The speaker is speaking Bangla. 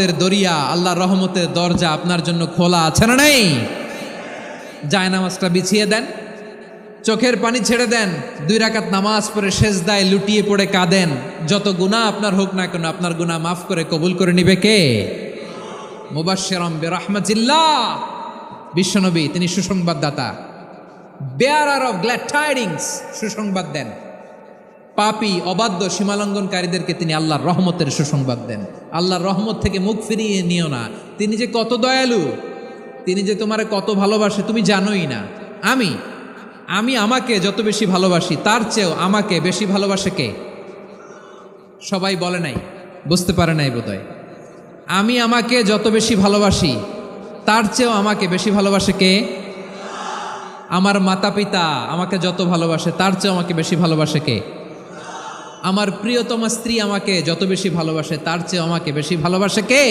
রহমতের দরিয়া, আল্লাহর রহমতের দরজা আপনার জন্য খোলা আছে না নাই? জায়নামাজটা বিছিয়ে দেন, চোখের পানি ছেড়ে দেন, 2 রাকাত নামাজ পড়ে সেজদায় লুটিয়ে পড়ে কাঁদেন। যত গুনাহ আপনার হোক না কেন, আপনার গুনাহ মাফ করে কবুল করে নিবে কে? মুবাশশিরাম বিরহমাতিল্লাহ, বিশ্বনবী তিনি সুসংবাদদাতা, বেয়ারার অফ গ্ল্যাড টাইডিংস, সুসংবাদ দেন। পাপী অবাধ্য সীমালঙ্ঘনকারীদেরকে তিনি আল্লাহর রহমতের সুসংবাদ দেন। আল্লাহর রহমত থেকে মুখ ফিরিয়ে নিও না। তিনি যে কত দয়ালু, তিনি যে তোমারে কত ভালোবাসে তুমি জানোই না। আমি আমাকে যত বেশি ভালোবাসি তার চেয়েও আমাকে বেশি ভালোবাসে কে? সবাই বলে নাই, বুঝতে পারে নাই বোধহয়। আমি আমাকে যত বেশি ভালোবাসি তার চেয়েও আমাকে বেশি ভালোবাসে কে? আমার মাতা পিতা আমাকে যত ভালোবাসে তার চেয়েও আমাকে বেশি ভালোবাসে কে? আমার প্রিয়তমা স্ত্রী আমাকে যত বেশি ভালোবাসে তার চেয়েও আমাকে বেশি ভালোবাসে কে?